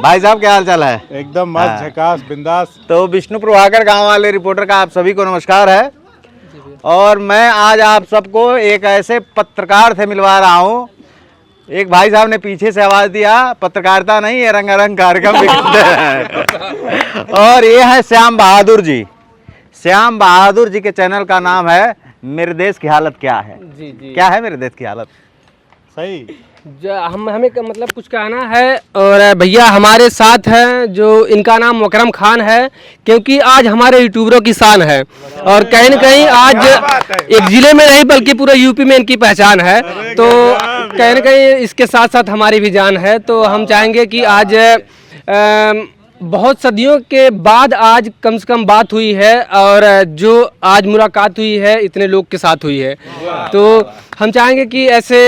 भाई साहब क्या हाल चाल है? एकदम मस्त झकास बिंदास। तो विष्णु प्रभाकर गांव वाले रिपोर्टर का आप सभी को नमस्कार है। और मैं आज आप सबको एक ऐसे पत्रकार से मिलवा रहा हूं। एक भाई साहब ने पीछे से आवाज दिया, पत्रकारिता नहीं ये रंगारंग कार्यक्रम भी करते हैं। और ये है श्याम बहादुर जी। श्याम बहादुर जी के चैनल का नाम है मेरे देश की हालत क्या है। जी जी क्या है मेरे देश की हालत? सही। हमें मतलब कुछ कहना है। और भैया हमारे साथ हैं जो इनका नाम मुकरम खान है, क्योंकि आज हमारे यूट्यूबरों की शान है। और कहीं न कहीं आज एक जिले में नहीं बल्कि पूरे यूपी में इनकी पहचान है। तो कहीं न कहीं इसके साथ साथ हमारी भी जान है। तो हम चाहेंगे कि आज बहुत सदियों के बाद आज कम से कम बात हुई है, और जो आज मुलाकात हुई है इतने लोग के साथ हुई है। तो हम चाहेंगे कि ऐसे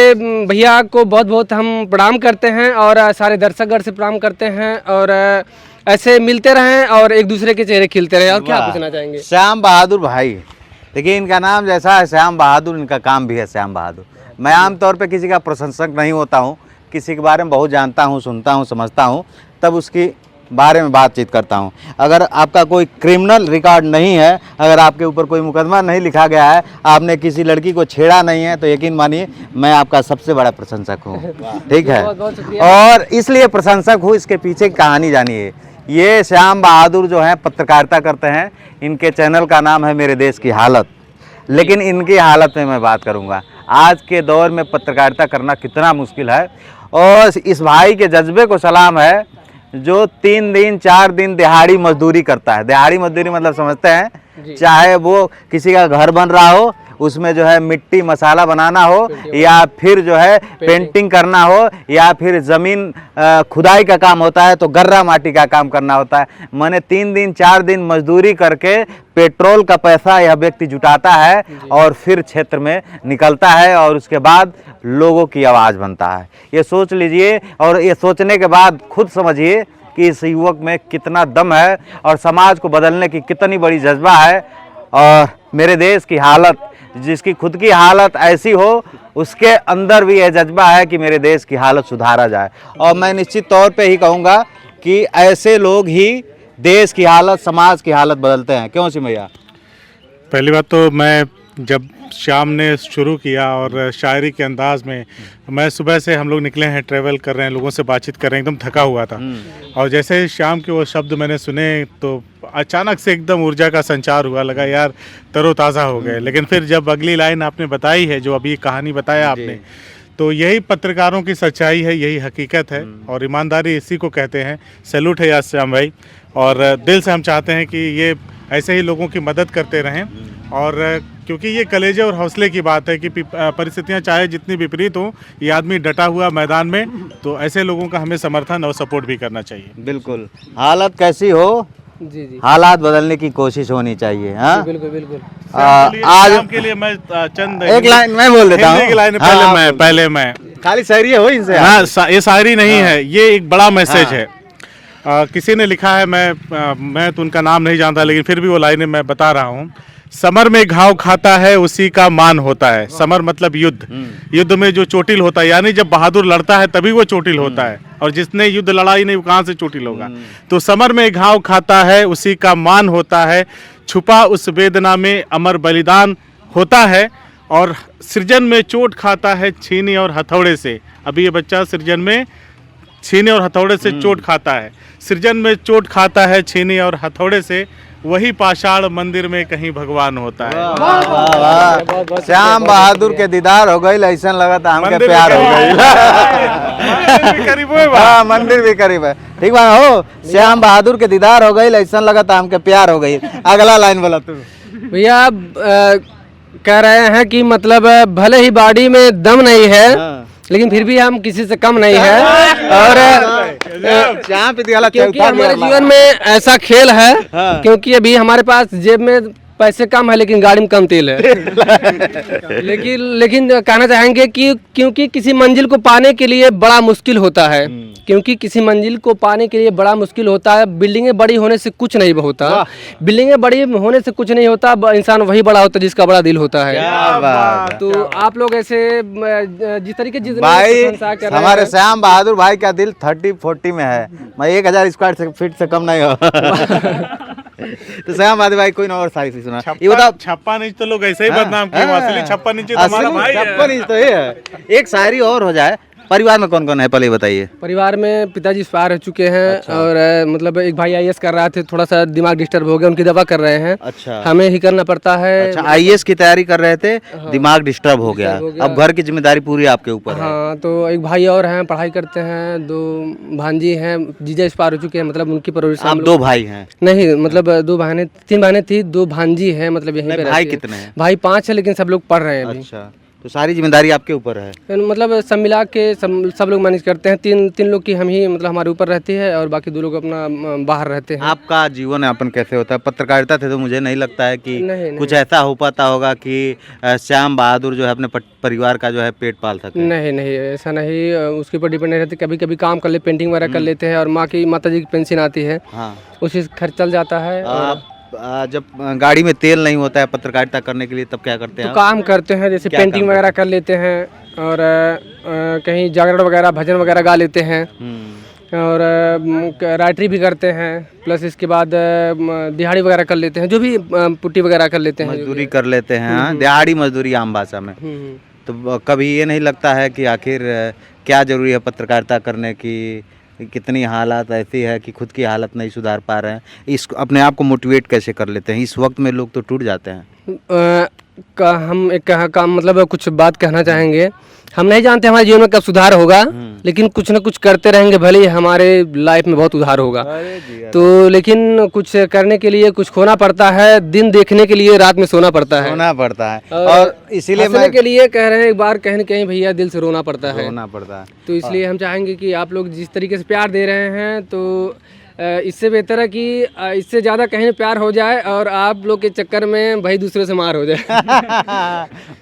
भैया को बहुत बहुत हम प्रणाम करते हैं और सारे दर्शकगण से प्रणाम करते हैं, और ऐसे मिलते रहें और एक दूसरे के चेहरे खिलते रहें। और क्या पूछना चाहेंगे? श्याम बहादुर भाई, देखिए इनका नाम जैसा है श्याम बहादुर, इनका काम भी है श्याम बहादुर। मैं आमतौर पे किसी का प्रशंसक नहीं होता हूँ, किसी के बारे में बहुत जानता हूँ, सुनता हूँ, समझता हूँ, तब उसकी बारे में बातचीत करता हूं। अगर आपका कोई क्रिमिनल रिकॉर्ड नहीं है, अगर आपके ऊपर कोई मुकदमा नहीं लिखा गया है, आपने किसी लड़की को छेड़ा नहीं है, तो यकीन मानिए मैं आपका सबसे बड़ा प्रशंसक हूं। ठीक है? बहुत शुक्रिया। और इसलिए प्रशंसक हूं, इसके पीछे की कहानी जानिए। ये श्याम बहादुर जो हैं पत्रकारिता करते हैं, इनके चैनल का नाम है मेरे देश की हालत। लेकिन इनकी हालत में मैं बात करूँगा। आज के दौर में पत्रकारिता करना कितना मुश्किल है, और इस भाई के जज्बे को सलाम है जो 3 दिन 4 दिन दिहाड़ी मजदूरी करता है। दिहाड़ी मजदूरी मतलब समझते हैं, चाहे वो किसी का घर बन रहा हो, उसमें जो है मिट्टी मसाला बनाना हो, या फिर जो है पेंटिंग करना हो, या फिर ज़मीन खुदाई का काम होता है तो गर्रा माटी का काम करना होता है। मैंने 3 दिन 4 दिन मजदूरी करके पेट्रोल का पैसा यह व्यक्ति जुटाता है और फिर क्षेत्र में निकलता है, और उसके बाद लोगों की आवाज़ बनता है। ये सोच लीजिए, और ये सोचने के बाद खुद समझिए कि इस युवक में कितना दम है और समाज को बदलने की कितनी बड़ी जज्बा है। और मेरे देश की हालत, जिसकी खुद की हालत ऐसी हो, उसके अंदर भी यह जज्बा है कि मेरे देश की हालत सुधारा जाए। और मैं निश्चित तौर पे ही कहूँगा कि ऐसे लोग ही देश की हालत, समाज की हालत बदलते हैं। क्यों सिमैया? पहली बात तो मैं जब शाम ने शुरू किया और शायरी के अंदाज में, मैं सुबह से हम लोग निकले हैं, ट्रैवल कर रहे हैं, लोगों से बातचीत कर रहे हैं, एकदम थका हुआ था। और जैसे शाम के वो शब्द मैंने सुने तो अचानक से एकदम ऊर्जा का संचार हुआ, लगा यार तरोताज़ा हो गए। लेकिन फिर जब अगली लाइन आपने बताई है, जो अभी कहानी बताया आपने, तो यही पत्रकारों की सच्चाई है, यही हकीकत है, और ईमानदारी इसी को कहते हैं। सैल्यूट है यार श्याम भाई, और दिल से हम चाहते हैं कि ये ऐसे ही लोगों की मदद करते रहें। और क्योंकि ये कलेजे और हौसले की बात है कि परिस्थितियां चाहे जितनी विपरीत हो, ये आदमी डटा हुआ मैदान में, तो ऐसे लोगों का हमें समर्थन और सपोर्ट भी करना चाहिए। बिल्कुल, हालत कैसी हो, जी हालात बदलने की कोशिश होनी चाहिए। हाँ बिल्कुल बिल्कुल। आज के लिए मैं चंद एक लाइन मैं बोल देता हूँ। पहले मैं खाली शायरी हो इनसे? हाँ, ये शायरी नहीं है, ये एक बड़ा मैसेज है। किसी ने लिखा है, मैं तो उनका नाम नहीं जानता, लेकिन फिर भी वो लाइनें मैं बता रहा हूँ। समर में घाव खाता है उसी का मान होता है। समर मतलब युद्ध, युद्ध में जो चोटिल होता है, यानी जब बहादुर लड़ता है तभी वो चोटिल होता है, और जिसने युद्ध लड़ा ही नहीं वो कहाँ से चोटिल होगा। तो समर में घाव खाता है उसी का मान होता है, छुपा उस वेदना में अमर बलिदान होता है, और सृजन में चोट खाता है छीनी और हथौड़े से। अभी ये बच्चा सृजन में छीने और हथौड़े से चोट खाता है, सृजन में चोट खाता है छीनी और हथौड़े से, वही पाषाण मंदिर में कहीं भगवान होता है। श्याम बहादुर के दीदार हो गई, ऐसा लगा था हमके प्यार हो गई। हाँ, मंदिर भी करीब है। ठीक बात हो, श्याम बहादुर के दीदार हो गई, ऐसा लगा था हमके प्यार हो गई। अगला लाइन बोला तू भैया। कह रहे हैं कि मतलब भले ही बॉडी में दम नहीं है, लेकिन फिर भी हम किसी से कम नहीं है। और क्योंकि हमारे जीवन में ऐसा खेल है, क्योंकि अभी हमारे पास जेब में पैसे कम है लेकिन गाड़ी में कम तेल है। लेकिन कहना चाहेंगे कि क्योंकि किसी मंजिल को पाने के लिए बड़ा मुश्किल होता है, क्योंकि किसी मंजिल को पाने के लिए बड़ा मुश्किल होता है। बिल्डिंगें बड़ी होने से कुछ नहीं होता, बिल्डिंगें बड़ी होने से कुछ नहीं होता, इंसान वही बड़ा होता है जिसका बड़ा दिल होता है। क्या बात है। तो आप लोग ऐसे जिस तरीके भाई हमारे श्याम बहादुर भाई का दिल 30-40 में है, मैं 1000 स्क्वायर फीट से कम नहीं हो। तो श्याम बहादुर भाई कोई ना और सारी सुना ये बताओ। 56 इंच तो लोग ऐसे ही बदनाम किए, असली 56 इंच तो हमारा भाई है। 56 इंच तो ये है। एक शायरी और हो जाए। परिवार में कौन कौन है पहले बताइए। परिवार में पिताजी एक्सपायर हो चुके हैं और मतलब एक भाई IAS कर रहा थे, थोड़ा सा दिमाग डिस्टर्ब हो गया, उनकी दवा कर रहे हैं। अच्छा, हमें ही करना पड़ता है। अच्छा, IAS की तैयारी कर रहे थे, दिमाग डिस्टर्ब हो गया, अब घर की जिम्मेदारी पूरी आपके ऊपर है। हाँ, तो एक भाई और हैं, पढ़ाई करते हैं, 2 भांजी हैं, जीजा एक्सपायर हो चुके हैं, मतलब उनकी परवरिश। आप 2 भाई हैं? नहीं, मतलब 2 बहनें, 3 बहनें थी, 2 भांजी हैं, मतलब यहीं पे भाई कितने हैं? भाई 5 है, लेकिन सब लोग पढ़ रहे हैं अभी। अच्छा, तो सारी जिम्मेदारी आपके ऊपर है? मतलब सब मिला के सब लोग मैनेज करते हैं। 3 लोग की हम ही मतलब हमारे ऊपर रहती है और बाकी 2 लोग अपना बाहर रहते हैं। आपका जीवन यापन कैसे होता है? पत्रकारिता थे तो मुझे नहीं लगता है कि नहीं। कुछ ऐसा हो पाता होगा कि श्याम बहादुर जो है अपने परिवार का जो है पेट पाल सके। नहीं, ऐसा नहीं, उसके ऊपर डिपेंड नहीं रहती। कभी कभी काम कर ले, पेंटिंग वगैरह कर लेते हैं और माता जी की पेंशन आती है, उसी से खर्च चल जाता है। आप जब गाड़ी में तेल नहीं होता है पत्रकारिता करने के लिए तब क्या करते हैं? तो काम करते हैं, जैसे पेंटिंग वगैरह कर लेते हैं और कहीं जागरण वगैरह, भजन वगैरह गा लेते हैं और राइटरी भी करते हैं, प्लस इसके बाद दिहाड़ी वगैरह कर लेते हैं, जो भी पुट्टी वगैरह कर लेते हैं, मजदूरी कर लेते हैं। दिहाड़ी मजदूरी आम भाषा में। तो कभी ये नहीं लगता है कि आखिर क्या जरूरी है पत्रकारिता करने की? कितनी हालात ऐसी है कि खुद की हालत नहीं सुधार पा रहे हैं, इस अपने आप को मोटिवेट कैसे कर लेते हैं? इस वक्त में लोग तो टूट जाते हैं। हम एक काम मतलब कुछ बात कहना चाहेंगे। हम नहीं जानते हमारे जीवन में कब सुधार होगा, लेकिन कुछ न कुछ करते रहेंगे, भले ही हमारे लाइफ में बहुत उधार होगा। तो लेकिन कुछ करने के लिए कुछ खोना पड़ता है, दिन देखने के लिए रात में सोना पड़ता है, और इसीलिए मैं के लिए कह रहे हैं, एक बार कहीं न कहीं भैया दिल से रोना पड़ता है। तो इसलिए हम चाहेंगे कि आप लोग जिस तरीके से प्यार दे रहे हैं, तो इससे बेहतर है कि इससे ज़्यादा कहीं प्यार हो जाए और आप लोग के चक्कर में भाई दूसरे से मार हो जाए।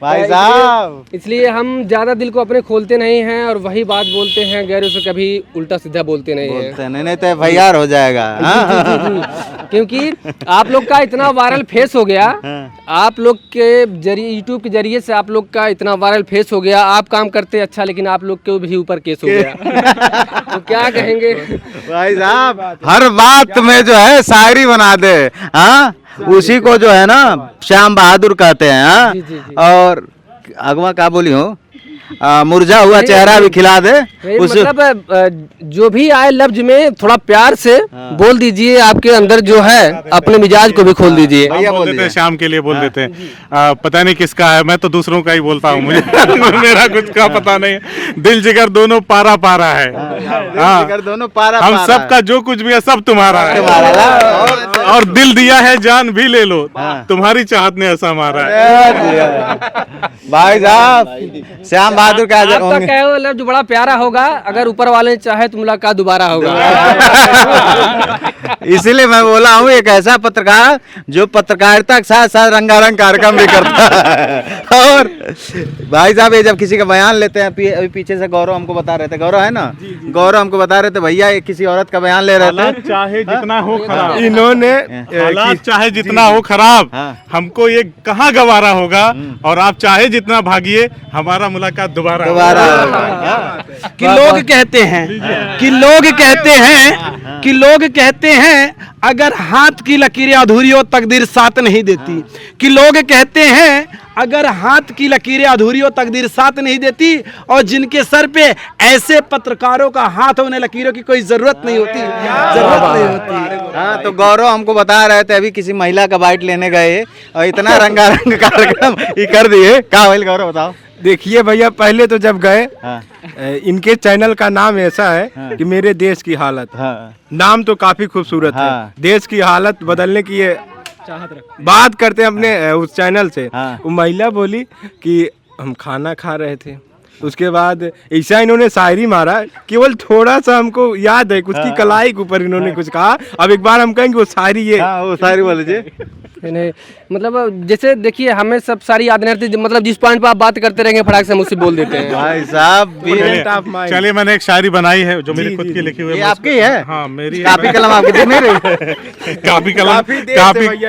भाई साहब, इसलिए हम ज़्यादा दिल को अपने खोलते नहीं हैं और वही बात बोलते हैं, गैरों से कभी उल्टा सीधा बोलते नहीं हैं। नहीं तो FIR हो जाएगा। क्योंकि आप लोग का इतना वायरल फेस हो गया, आप लोग के जरिए, YouTube के जरिए से आप लोग का इतना वायरल फेस हो गया। आप काम करते अच्छा, लेकिन आप लोग के भी ऊपर केस हो गया। तो क्या कहेंगे भाई साहब? हर बात में जो है शायरी बना दे, हाँ, उसी को जो है ना श्याम बहादुर कहते हैं। हाँ, और अगवा क्या बोली हो, मुरझा हुआ चेहरा भी खिला दे। मतलब जो भी आए लफ्ज में थोड़ा प्यार से बोल दीजिए, आपके अंदर जो है अपने मिजाज को भी खोल दीजिए। बोल देते हैं, शाम के लिए बोल देते हैं। पता नहीं किसका है, मैं तो दूसरों का ही बोलता हूँ, मुझे मेरा कुछ का पता नहीं है। दिल जिगर दोनों पारा पारा है। दोनों पारा हम सबका जो कुछ भी है सब तुम्हारा है, और दिल दिया है जान भी ले लो, तुम्हारी चाहत ने ऐसा मारा है। भाई साहब, श्याम बहादुर का कहो लफ्ज बड़ा प्यारा होगा, अगर ऊपर वाले चाहे तो मुलाकात दोबारा होगा। इसीलिए मैं बोला हूँ, एक ऐसा पत्रकार जो पत्रकारिता के साथ साथ रंगारंग कार्यक्रम भी करता है। और भाई साहब, ये जब किसी का बयान लेते हैं, अभी पीछे से गौरव हमको बता रहे थे, गौरव है ना, गौरव हमको बता रहे थे, भैया किसी औरत का बयान ले रहे थे, चाहे जितना हो खराब, इन्होंने हालात चाहे जितना हो खराब, हमको ये कहाँ गवारा होगा, और आप चाहे जितना भागिए, हमारा मुलाकात दोबारा। कि लोग कहते हैं कि लोग कहते हैं अगर हाथ की लकीरें अधूरी हो तकदीर साथ नहीं देती। कि लोग कहते हैं अगर हाथ की लकीरें अधूरी हो तकदीर साथ नहीं देती, और जिनके सर पे ऐसे पत्रकारों का हाथ होने लकीरों की कोई जरूरत नहीं होती। हाँ, तो गौरव हमको बता रहे थे, अभी किसी महिला का बाइट लेने गए और इतना रंगारंग कार्यक्रम ही कर दिए। क्या भाई गौरव बताओ? देखिए भैया, पहले तो जब गए, इनके चैनल का नाम ऐसा है कि मेरे देश की हालत। नाम तो काफी खूबसूरत है। देश की हालत बदलने की ये बात करते हैं अपने उस चैनल से। वो महिला बोली कि हम खाना खा रहे थे, उसके बाद ऐसा इन्होंने शायरी मारा, केवल थोड़ा सा हमको याद है, उसकी कलाई के ऊपर इन्होंने कुछ कहा। अब एक बार हम कहेंगे वो शायरी, ये वो शायरी बोल लीजिए। नहीं मतलब जैसे देखिए हमें सब सारी याद नहीं रहती, मतलब जिस पॉइंट पर आप बात करते रहेंगे फटाक से हम उससे बोल देते हैं। भाई साहब चलिए मैंने एक शायरी बनाई है जो मेरी खुद की लिखी हुई ये है। आपकी है? हाँ मेरी है। कापी कलम आपकी दिख नहीं रही?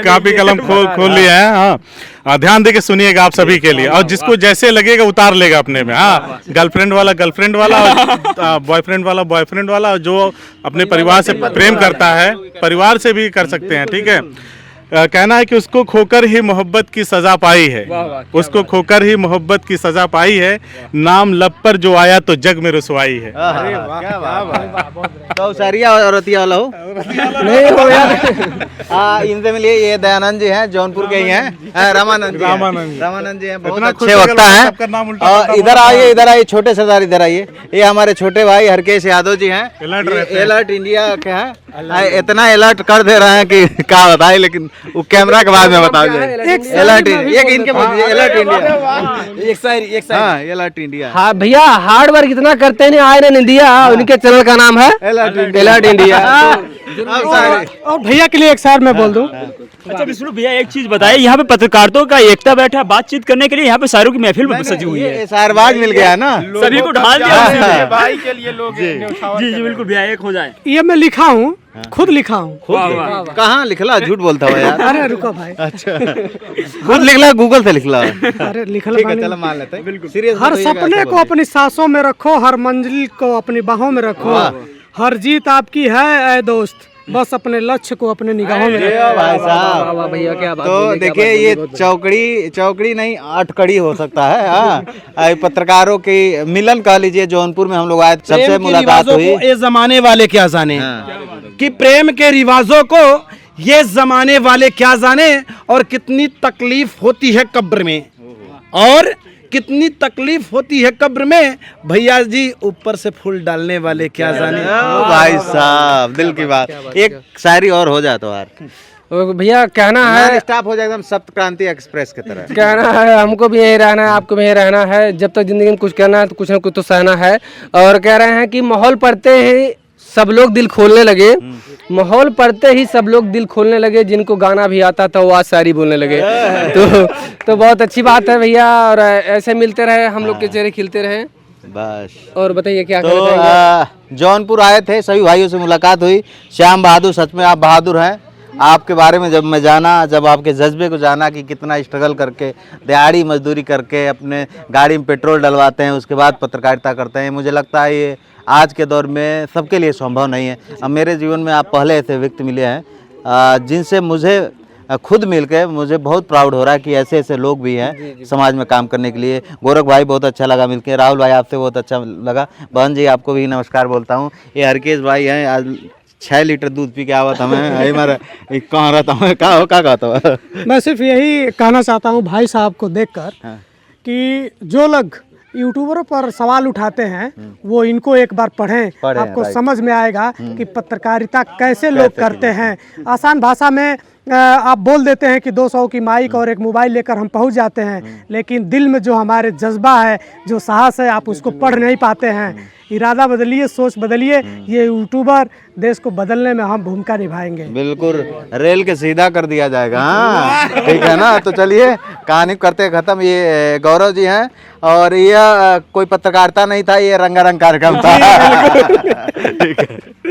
कापी कलम खोल लिया है। हाँ ध्यान दे के सुनिएगा आप सभी के लिए, और जिसको जैसे लगेगा उतार लेगा अपने में। हाँ गर्लफ्रेंड वाला बॉयफ्रेंड वाला, और जो अपने परिवार से प्रेम करता है परिवार से भी कर सकते हैं, ठीक है। कहना है कि उसको खोकर ही मोहब्बत की सजा पाई है, उसको खोकर ही मोहब्बत की सजा पाई है, नाम लब पर जो आया तो जग में रुसवाई है। क्या बात। तो सारिया और रतिया वाला हो? नहीं हो यार। इनसे मिलिए, ये दयानंद जी हैं, जौनपुर के ही हैं। रामानंद जी हैं, बहुत अच्छे खुश वक्ता लग रहा है, हैं। सबका नाम उल्टा और पलटा इधर आइए छोटे सरदार, इधर आइए। ये हमारे छोटे भाई हरकेश यादव जी हैं, अलर्ट इंडिया के हैं। इतना अलर्ट कर दे रहे हैं कि क्या बताए, लेकिन वो कैमरा के बाद में बताओ जाए। अलर्ट इनके अलर्ट इंडिया, एक साइड हाँ अलर्ट इंडिया। हाँ भैया हार्ड वर्क इतना करते हैं आए ना इंडिया, उनके चैनल का नाम है अलर्ट इंडिया। और भैया के लिए एक शायर मैं बोल दूं। अच्छा विष्णु भैया एक चीज बताइए, यहाँ पे पत्रकारों का एकता बैठा है बातचीत करने के लिए, यहाँ पे शायरों की महफिल सजी हुई है, ये शायरबाज मिल गया है ना, सभी को ढाल दिया भाई के लिए लोग जी जी बिल्कुल भैया एक हो जाए। ये मैं लिखा हूँ, खुद लिखा हूँ। कहाँ लिखला? झूठ बोलता हुआ यार। अरे रुको भाई, अच्छा खुद लिखला, गूगल से लिखला? अरे लिखल ठीक है चलो मान लेते हैं। बिल्कुल सीरियस हर सपने को अपनी सांसों में रखो, हर मंजिल को अपनी बाहों में रखो, हर जीत आपकी है ऐ दोस्त, बस अपने लक्ष्य को अपने निगाहों में रखो। भाई साहब भैया क्या बात। तो देखिए ये चौकड़ी नहीं 8 कड़ी हो सकता है। हाँ पत्रकारों की मिलन कह लीजिए, जौनपुर में हम लोग आए, सबसे मुलाकात हुई। ये जमाने वाले क्या जाने कि प्रेम के रिवाजों को ये जमाने वाले क्या जाने, और कितनी तकलीफ होती है कब्र में, और कितनी तकलीफ होती है कब्र में, भैया जी ऊपर से फूल डालने वाले क्या जाने। भाई साहब दिल की बात। एक शायरी और हो जाए तो यार भैया कहना है स्टाफ हो जाए एकदम सप्त क्रांति एक्सप्रेस की तरह। कहना है हमको भी यही रहना है, आपको भी यही रहना है, जब तक जिंदगी में कुछ करना है तो कुछ ना कुछ तो सहना है। और कह रहे हैं कि माहौल पढ़ते ही सब लोग दिल खोलने लगे, माहौल पढ़ते ही सब लोग दिल खोलने लगे, जिनको गाना भी आता था वो आज शायरी बोलने लगे। तो बहुत अच्छी बात है भैया, और ऐसे मिलते रहे हम लोग के चेहरे खिलते रहे बस। और बताइए क्या तो कहना चाहेंगे? जौनपुर आए थे, सभी भाइयों से मुलाकात हुई। श्याम बहादुर, सच में आप बहादुर हैं। आपके बारे में जब मैं जाना, जब आपके जज्बे को जाना कि कितना स्ट्रगल करके, दिहाड़ी मजदूरी करके अपने गाड़ी में पेट्रोल डलवाते हैं, उसके बाद पत्रकारिता करते हैं, मुझे लगता है ये आज के दौर में सबके लिए संभव नहीं है। अब मेरे जीवन में आप पहले ऐसे व्यक्ति मिले हैं जिनसे मुझे खुद मिलकर मुझे बहुत प्राउड हो रहा है कि ऐसे ऐसे लोग भी हैं समाज में काम करने के लिए। गोरख भाई बहुत अच्छा लगा मिलकर, राहुल भाई आपसे बहुत अच्छा लगा, बहन जी आपको भी नमस्कार बोलता हूँ। ये हरकेश भाई हैं, आज 6 लीटर दूध पी के आवत हमें हमारा कहाँ रहता हूँ, क्या कहता हूँ। मैं सिर्फ यही कहना चाहता हूँ भाई साहब को देखकर कि जो लोग यूट्यूबरों पर सवाल उठाते हैं वो इनको एक बार पढ़ें, आपको समझ में आएगा कि पत्रकारिता कैसे लोग करते हैं। आसान भाषा में आप बोल देते हैं कि 200 की माइक और एक मोबाइल लेकर हम पहुंच जाते हैं, लेकिन दिल में जो हमारे जज्बा है, जो साहस है, आप उसको पढ़ नहीं पाते हैं। इरादा बदलिए, सोच बदलिए, ये यूट्यूबर देश को बदलने में हम भूमिका निभाएंगे। बिल्कुल रेल के सीधा कर दिया जाएगा। हाँ ठीक है ना। तो चलिए कहानी करते खत्म। ये गौरव जी हैं, और यह कोई पत्रकारिता नहीं था, ये रंगारंग कार्यक्रम था। ठीक है।